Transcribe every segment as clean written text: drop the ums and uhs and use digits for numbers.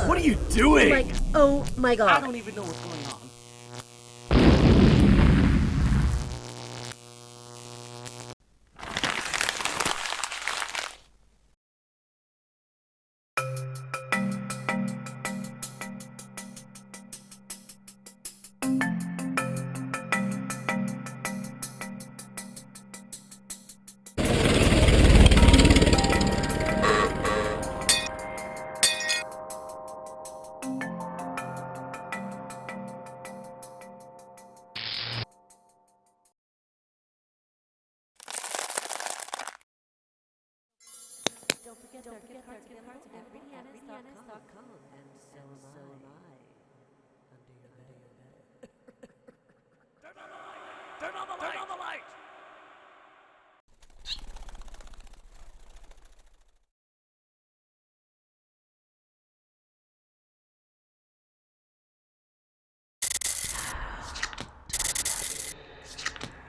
What are you doing? Like, oh my god. I don't even know what's going on. Don't forget cards at RitaYanez.com, and so am I. Under your bed. Turn on the light! Turn on the light!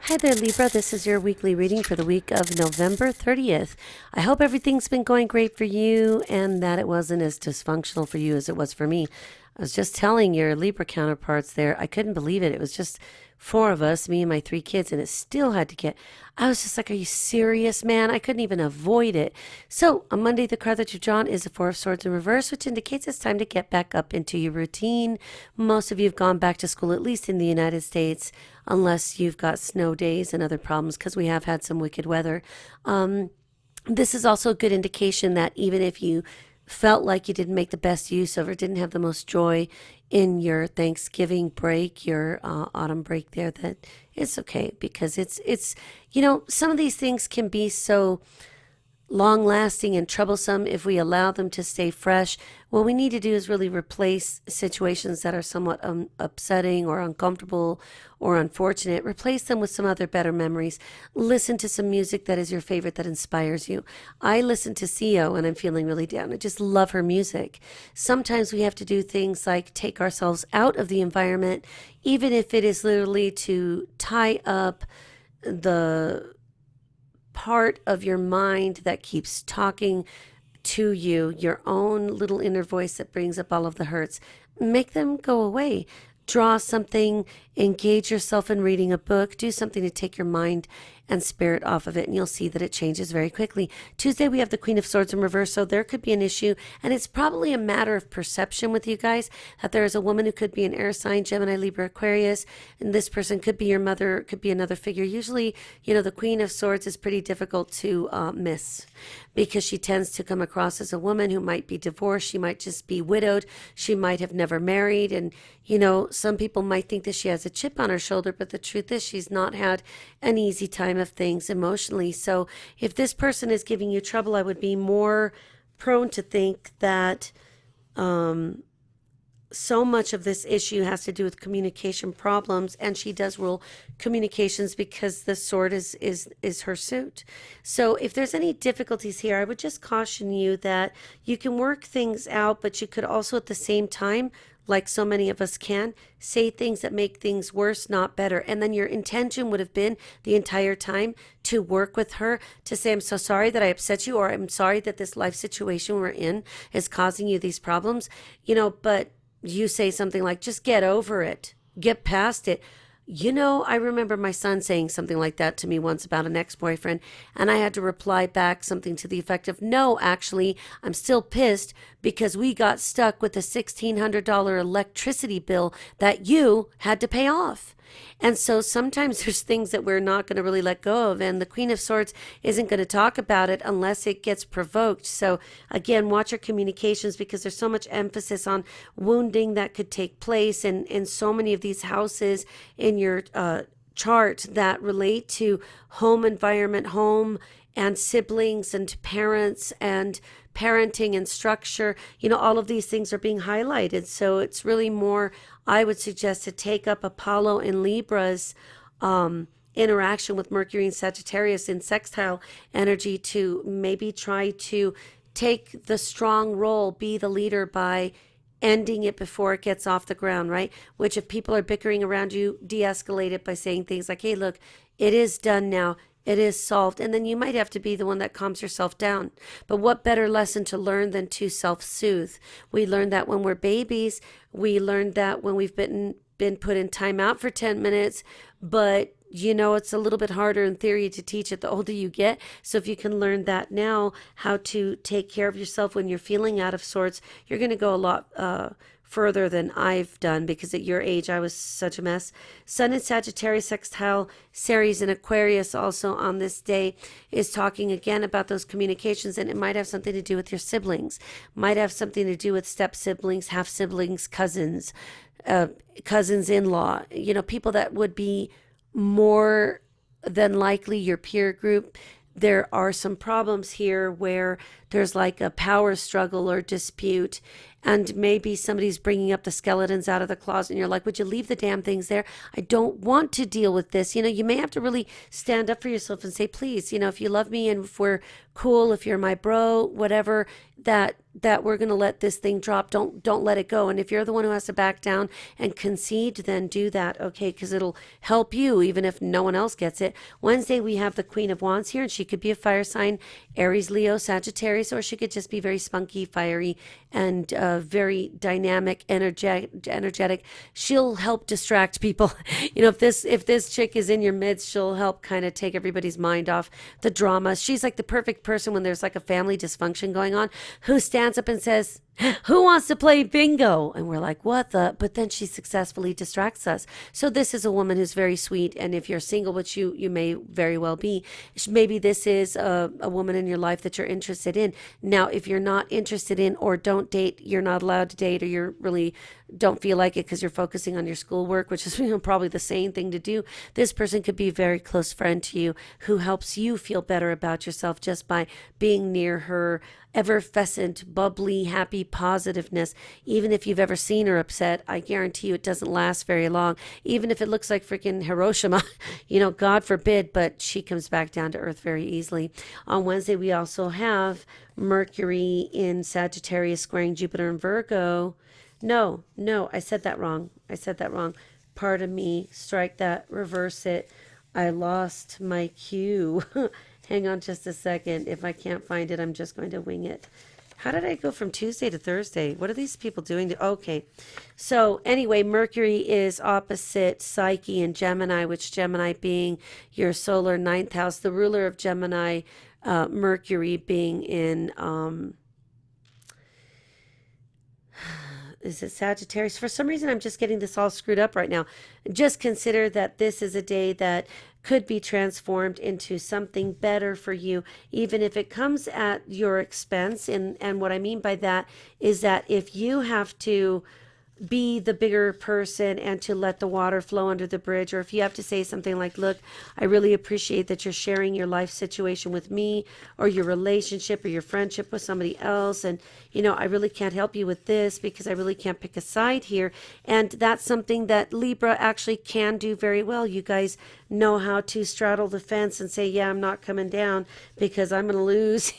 Hi there, Libra. This is your weekly reading for the week of November 30th. I hope everything's been going great for you and that it wasn't as dysfunctional for you as it was for me. I was just telling your Libra counterparts there, I couldn't believe it. It was just 4 of us, me and my 3 kids, and it still had to get, I was just like, are you serious, man? I couldn't even avoid it. So on Monday, the card that you've drawn is the 4 of Swords in reverse, which indicates it's time to get back up into your routine. Most of you have gone back to school, at least in the United States, unless you've got snow days and other problems, because we have had some wicked weather. This is also a good indication that even if you felt like you didn't make the best use of or didn't have the most joy in your Thanksgiving break, your autumn break there, that it's okay, because it's some of these things can be so long lasting and troublesome if we allow them to stay fresh. What we need to do is really replace situations that are somewhat upsetting or uncomfortable or unfortunate. Replace them with some other better memories. Listen to some music that is your favorite, that inspires you. I listen to Sio when I'm feeling really down. I just love her music. Sometimes we have to do things like take ourselves out of the environment, even if it is literally to tie up the part of your mind that keeps talking to you, your own little inner voice that brings up all of the hurts. Make them go away. Draw something, engage yourself in reading a book, do something to take your mind and spirit off of it, and you'll see that it changes very quickly. Tuesday, we have the Queen of Swords in reverse, so there could be an issue, and it's probably a matter of perception with you guys, that there is a woman who could be an air sign, Gemini, Libra, Aquarius, and this person could be your mother, could be another figure. Usually, the Queen of Swords is pretty difficult to miss, because she tends to come across as a woman who might be divorced, she might just be widowed, she might have never married, and some people might think that she has a chip on her shoulder, but the truth is she's not had an easy time of things emotionally. So if this person is giving you trouble, I would be more prone to think that so much of this issue has to do with communication problems, and she does rule communications because the sword is her suit. So if there's any difficulties here, I would just caution you that you can work things out, but you could also at the same time, like so many of us can, say things that make things worse, not better. And then your intention would have been the entire time to work with her, to say, I'm so sorry that I upset you, or I'm sorry that this life situation we're in is causing you these problems, but you say something like, just get over it, get past it. I remember my son saying something like that to me once about an ex-boyfriend, and I had to reply back something to the effect of, no, actually, I'm still pissed because we got stuck with a $1,600 electricity bill that you had to pay off. And so sometimes there's things that we're not going to really let go of, and the Queen of Swords isn't going to talk about it unless it gets provoked. So again, watch your communications, because there's so much emphasis on wounding that could take place in so many of these houses in your chart that relate to home environment, home and siblings and parents and parenting and structure, all of these things are being highlighted. So it's really more, I would suggest, to take up Apollo and Libra's interaction with Mercury and Sagittarius in sextile energy to maybe try to take the strong role, be the leader by ending it before it gets off the ground, right? Which, if people are bickering around you, de-escalate it by saying things like, hey, look, it is done now. It is solved. And then you might have to be the one that calms yourself down. But what better lesson to learn than to self-soothe? We learned that when we're babies. We learned that when we've been put in timeout for 10 minutes. But it's a little bit harder in theory to teach it the older you get. So if you can learn that now, how to take care of yourself when you're feeling out of sorts, you're going to go a lot further than I've done, because at your age, I was such a mess. Sun in Sagittarius sextile Ceres in Aquarius also on this day is talking again about those communications, and it might have something to do with your siblings, might have something to do with step siblings, half siblings, cousins, cousins-in-law, people that would be more than likely your peer group. There are some problems here where there's like a power struggle or dispute, and maybe somebody's bringing up the skeletons out of the closet and you're like, would you leave the damn things there? I don't want to deal with this. You may have to really stand up for yourself and say, please, if you love me and if we're cool, if you're my bro, whatever, that we're going to let this thing drop. Don't let it go. And if you're the one who has to back down and concede, then do that. Okay. Because it'll help you, even if no one else gets it. Wednesday, we have the Queen of Wands here, and she could be a fire sign, Aries, Leo, Sagittarius, or she could just be very spunky, fiery, and very dynamic, energetic. She'll help distract people. If this chick is in your midst, she'll help kind of take everybody's mind off the drama. She's like the perfect person when there's like a family dysfunction going on, who stands up and says, who wants to play bingo? And we're like, what the? But then she successfully distracts us. So this is a woman who's very sweet. And if you're single, which you may very well be, maybe this is a woman in your life that you're interested in. Now, if you're not interested in or don't date, you're not allowed to date, or you're really don't feel like it because you're focusing on your schoolwork, which is probably the sane thing to do. This person could be a very close friend to you who helps you feel better about yourself just by being near her effervescent, bubbly, happy positiveness. Even if you've ever seen her upset, I guarantee you it doesn't last very long. Even if it looks like freaking Hiroshima, God forbid, but she comes back down to earth very easily. On Wednesday, we also have Mercury in Sagittarius squaring Jupiter in Virgo. No, I said that wrong. Pardon me. Strike that, reverse it. I lost my cue. Hang on just a second. If I can't find it, I'm just going to wing it. How did I go from Tuesday to Thursday? What are these people doing? Okay. So anyway, Mercury is opposite Psyche in Gemini, which Gemini being your solar ninth house, the ruler of Gemini, Mercury being in, is it Sagittarius? For some reason, I'm just getting this all screwed up right now. Just consider that this is a day that could be transformed into something better for you, even if it comes at your expense. And what I mean by that is that if you have to be the bigger person and to let the water flow under the bridge, or if you have to say something like, look, I really appreciate that you're sharing your life situation with me, or your relationship or your friendship with somebody else, and I really can't help you with this because I really can't pick a side here. And that's something that Libra actually can do very well. You guys know how to straddle the fence and say, yeah, I'm not coming down because I'm going to lose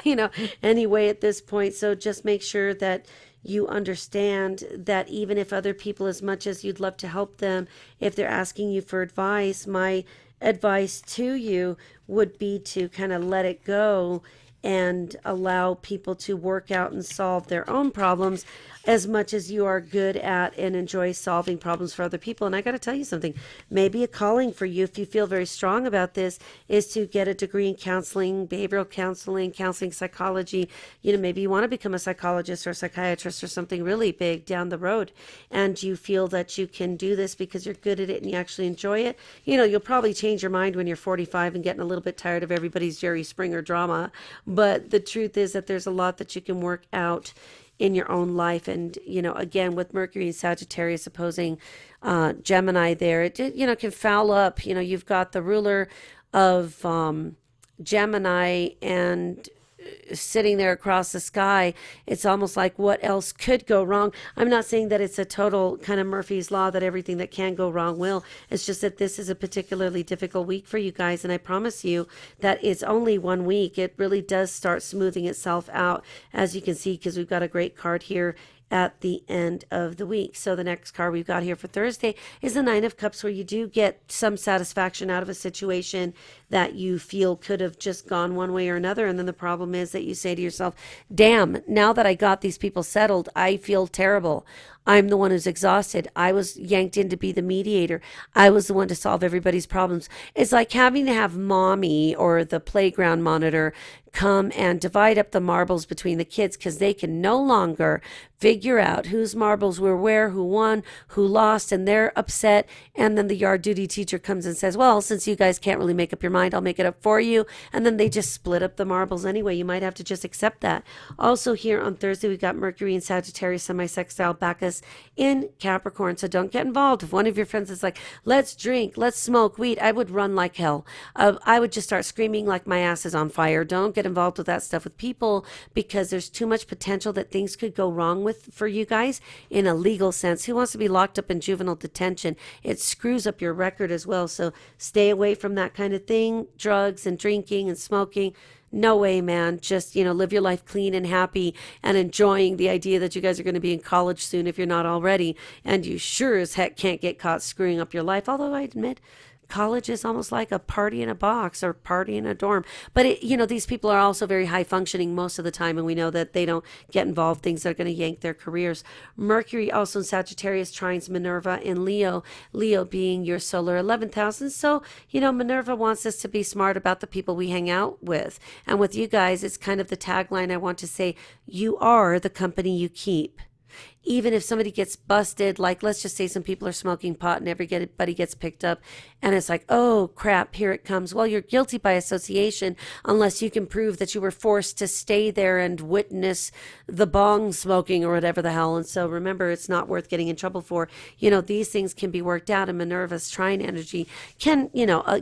anyway at this point. So just make sure that you understand that even if other people, as much as you'd love to help them, if they're asking you for advice, my advice to you would be to kind of let it go and allow people to work out and solve their own problems as much as you are good at and enjoy solving problems for other people. And I got to tell you something, maybe a calling for you, if you feel very strong about this, is to get a degree in counseling, behavioral counseling, psychology. Maybe you want to become a psychologist or a psychiatrist or something really big down the road, and you feel that you can do this because you're good at it and you actually enjoy it. You'll probably change your mind when you're 45 and getting a little bit tired of everybody's Jerry Springer drama. But the truth is that there's a lot that you can work out in your own life. And, again, with Mercury and Sagittarius opposing Gemini there, it, can foul up. You've got the ruler of Gemini and sitting there across the sky, it's almost like what else could go wrong. I'm not saying that it's a total kind of Murphy's Law that everything that can go wrong will. It's just that this is a particularly difficult week for you guys. And I promise you that it's only 1 week. It really does start smoothing itself out, as you can see, because we've got a great card here at the end of the week. So the next card we've got here for Thursday is the Nine of Cups, where you do get some satisfaction out of a situation that you feel could have just gone one way or another. And then the problem is that you say to yourself, damn, now that I got these people settled, I feel terrible. I'm the one who's exhausted. I was yanked in to be the mediator. I was the one to solve everybody's problems. It's like having to have mommy or the playground monitor come and divide up the marbles between the kids, because they can no longer figure out whose marbles were where, who won, who lost, and they're upset. And then the yard duty teacher comes and says, well, since you guys can't really make up your mind, I'll make it up for you. And then they just split up the marbles anyway. You might have to just accept that. Also here on Thursday, we've got Mercury and Sagittarius semi-sextile Bacchus in Capricorn. So don't get involved. If one of your friends is like, let's drink, let's smoke weed, I would run like hell. I would just start screaming like my ass is on fire. Don't get involved with that stuff with people, because there's too much potential that things could go wrong for you guys in a legal sense. Who wants to be locked up in juvenile detention? It screws up your record as well. So stay away from that kind of thing. Drugs and drinking and smoking. No way, man. Just, live your life clean and happy and enjoying the idea that you guys are going to be in college soon if you're not already. And you sure as heck can't get caught screwing up your life. Although I admit, college is almost like a party in a box or party in a dorm. But these people are also very high functioning most of the time, and we know that they don't get involved things that are going to yank their careers. Mercury also in Sagittarius trines Minerva in Leo, Leo being your solar 11th house. And so, Minerva wants us to be smart about the people we hang out with. And with you guys, it's kind of the tagline I want to say, you are the company you keep. Even if somebody gets busted, like let's just say some people are smoking pot and everybody gets picked up, and it's like, oh crap, here it comes. Well, you're guilty by association unless you can prove that you were forced to stay there and witness the bong smoking or whatever the hell. And so remember, it's not worth getting in trouble for. These things can be worked out, and Minerva's trine energy can,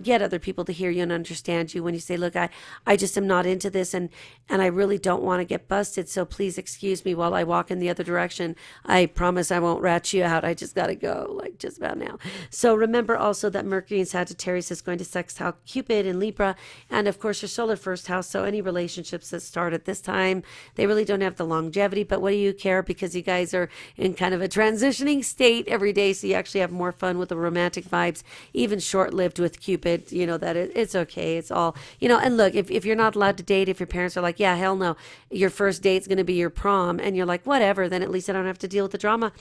get other people to hear you and understand you when you say, look, I just am not into this, and I really don't want to get busted, so please excuse me while I walk in the other direction. I promise I won't rat you out. I just got to go, like just about now. So remember also that Mercury in Sagittarius is going to sextile Cupid in Libra, and of course your solar first house. So any relationships that start at this time, they really don't have the longevity, but what do you care, because you guys are in kind of a transitioning state every day, so you actually have more fun with the romantic vibes, even short-lived with Cupid, that it's okay. It's all, and look, if you're not allowed to date, if your parents are like, yeah, hell no, your first date's going to be your prom, and you're like, whatever, then at least I don't have to deal with the drama.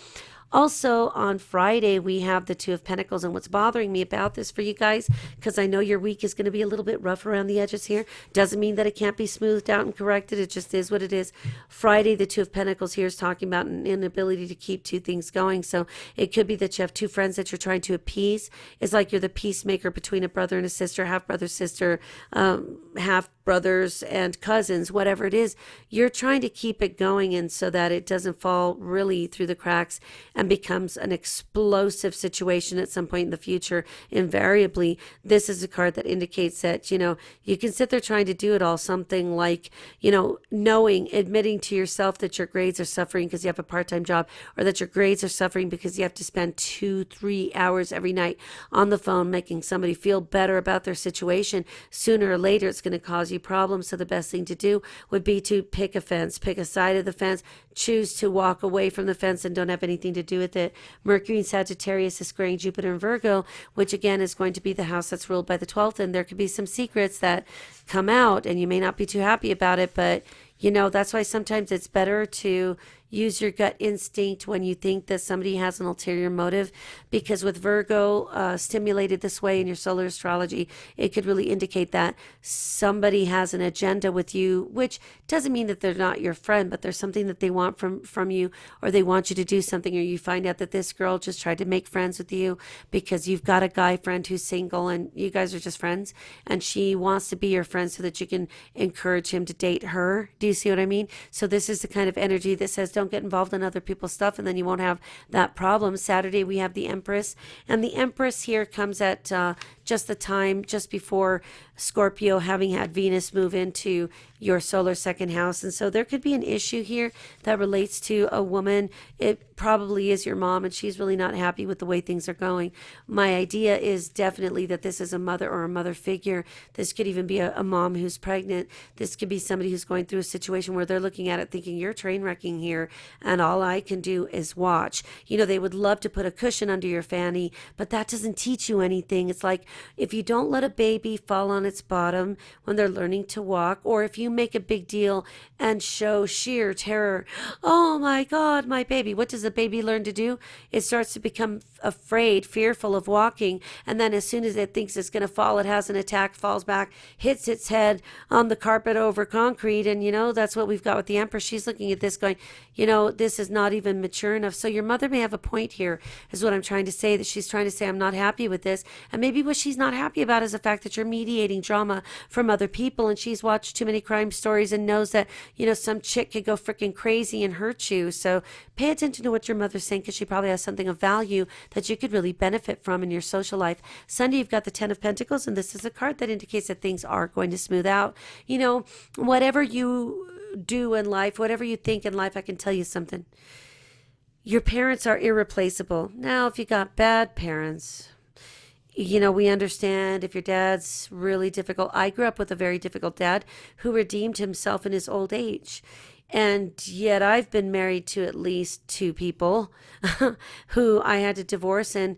Also on Friday, we have the Two of Pentacles, and what's bothering me about this for you guys, because I know your week is going to be a little bit rough around the edges here, doesn't mean that it can't be smoothed out and corrected. It just is what it is. Friday, the Two of Pentacles here is talking about an inability to keep two things going. So it could be that you have two friends that you're trying to appease. It's like you're the peacemaker between a brother and a sister, half brother, sister, half brothers and cousins, whatever it is. You're trying to keep it going, and so that it doesn't fall really through the cracks and becomes an explosive situation at some point in the future. Invariably, this is a card that indicates that, you can sit there trying to do it all. Something like, admitting to yourself that your grades are suffering because you have a part-time job, or that your grades are suffering because you have to spend 2-3 hours every night on the phone making somebody feel better about their situation. Sooner or later, it's going to cause you problems. So the best thing to do would be to pick a fence, pick a side of the fence, choose to walk away from the fence and don't have anything to do with it. Mercury in Sagittarius is squaring Jupiter in Virgo, which again is going to be the house that's ruled by the 12th, and there could be some secrets that come out and you may not be too happy about it, but that's why sometimes it's better to use your gut instinct when you think that somebody has an ulterior motive, because with Virgo stimulated this way in your solar astrology, it could really indicate that somebody has an agenda with you, which doesn't mean that they're not your friend, but there's something that they want from you, or they want you to do something, or you find out that this girl just tried to make friends with you because you've got a guy friend who's single and you guys are just friends, and she wants to be your friend so that you can encourage him to date her. Do you see what I mean? So this is the kind of energy that says don't get involved in other people's stuff, and then you won't have that problem. Saturday we have the Empress, and the Empress here comes at just the time just before Scorpio, having had Venus move into your solar second house. And so there could be an issue here that relates to a woman. It probably is your mom, and she's really not happy with the way things are going. My idea is definitely that this is a mother or a mother figure. This could even be a mom who's pregnant. This could be somebody who's going through a situation where they're looking at it thinking, you're train wrecking here, and all I can do is watch. You know, they would love to put a cushion under your fanny, but that doesn't teach you anything. It's like if you don't let a baby fall on its bottom when they're learning to walk, or if you make a big deal and show sheer terror, oh my God, my baby, what does the baby learn to do? It starts to become afraid, fearful of walking, and then as soon as it thinks it's going to fall, it has an attack, falls back, hits its head on the carpet over concrete. And you know, that's what we've got with the Empress. She's looking at this going, you know, this is not even mature enough. So your mother may have a point here, is what I'm trying to say, that she's trying to say, I'm not happy with this. And maybe what she's not happy about is the fact that you're mediating drama from other people, and she's watched too many crime stories and knows that, you know, some chick could go freaking crazy and hurt you. So pay attention to what your mother's saying, because she probably has something of value that you could really benefit from in your social life. Sunday, you've got the 10 of Pentacles, and this is a card that indicates that things are going to smooth out. You know, whatever you do in life, whatever you think in life, I can tell you something. Your parents are irreplaceable. Now, if you got bad parents, you know, we understand if your dad's really difficult. I grew up with a very difficult dad who redeemed himself in his old age. And yet I've been married to at least 2 people who I had to divorce, and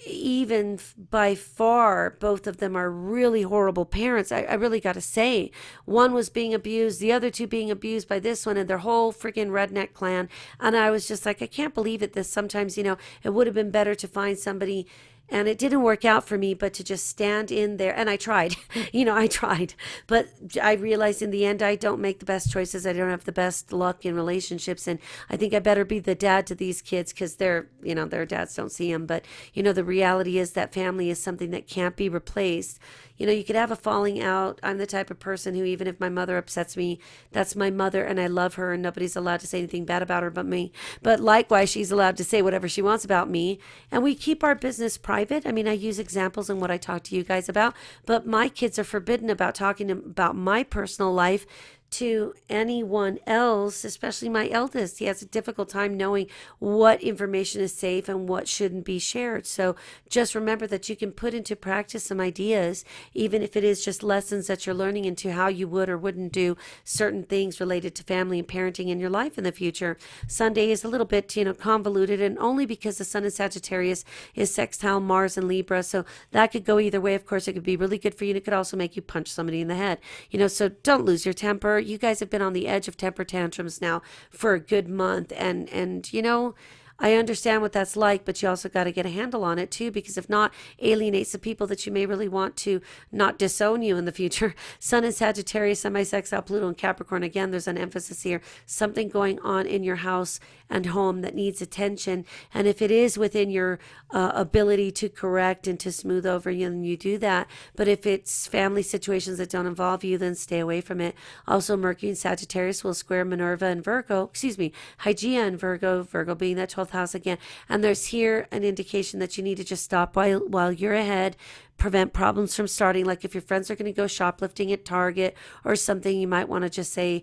even by far, both of them are really horrible parents. I really got to say, one was being abused, the other 2 being abused by this one and their whole freaking redneck clan. And I was just like, I can't believe it. This sometimes, you know, it would have been better to find somebody. And it didn't work out for me, but to just stand in there. And I tried, you know, I tried. But I realized in the end, I don't make the best choices. I don't have the best luck in relationships. And I think I better be the dad to these kids, because they're, you know, their dads don't see them. But, you know, the reality is that family is something that can't be replaced. You know, you could have a falling out. I'm the type of person who, even if my mother upsets me, that's my mother and I love her, and nobody's allowed to say anything bad about her but me. But likewise, she's allowed to say whatever she wants about me. And we keep our business private. I mean, I use examples in what I talk to you guys about, but my kids are forbidden about talking about my personal life to anyone else, especially my eldest. He has a difficult time knowing what information is safe and what shouldn't be shared. So just remember that you can put into practice some ideas, even if it is just lessons that you're learning into how you would or wouldn't do certain things related to family and parenting in your life in the future. Sunday is a little bit, you know, convoluted, and only because the sun in Sagittarius is sextile Mars and Libra. So that could go either way. Of course, it could be really good for you, and it could also make you punch somebody in the head. You know, so don't lose your temper. You guys have been on the edge of temper tantrums now for a good month, and you know, I understand what that's like, but you also got to get a handle on it too, because if not, alienates the people that you may really want to not disown you in the future. Sun in Sagittarius, semi-sextile Pluto and Capricorn. Again, there's an emphasis here. Something going on in your house and home that needs attention. And if it is within your ability to correct and to smooth over you, then you do that. But if it's family situations that don't involve you, then stay away from it. Also, Mercury in Sagittarius will square Minerva and Virgo, Hygeia and Virgo being that 12th house again. And there's here an indication that you need to just stop while you're ahead, prevent problems from starting. Like if your friends are going to go shoplifting at Target or something, you might want to just say,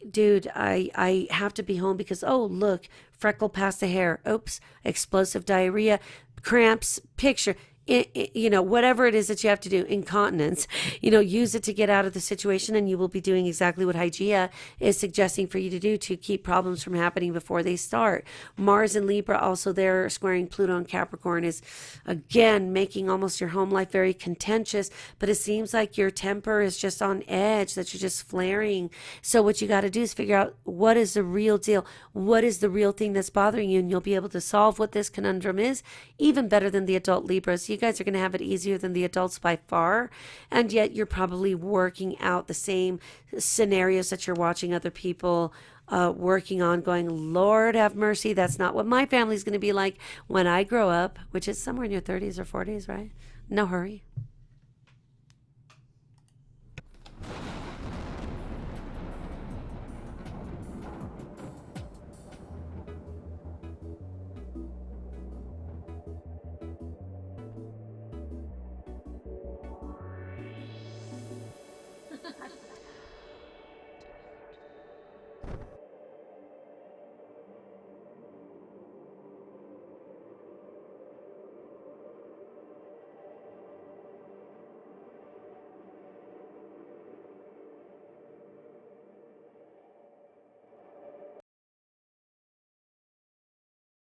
dude, I have to be home because, oh, look, freckle past the hair. Oops, explosive diarrhea, cramps, picture. You know, whatever it is that you have to do, incontinence, you know, use it to get out of the situation, and you will be doing exactly what Hygeia is suggesting for you to do to keep problems from happening before they start. Mars and Libra also there squaring Pluto and Capricorn is again making almost your home life very contentious, but it seems like your temper is just on edge, that you're just flaring. So what you got to do is figure out what is the real deal, what is the real thing that's bothering you, and you'll be able to solve what this conundrum is even better than the adult Libras. You guys are going to have it easier than the adults by far, and yet you're probably working out the same scenarios that you're watching other people working on, going, Lord have mercy, that's not what my family's going to be like when I grow up, which is somewhere in your 30s or 40s, right? No hurry.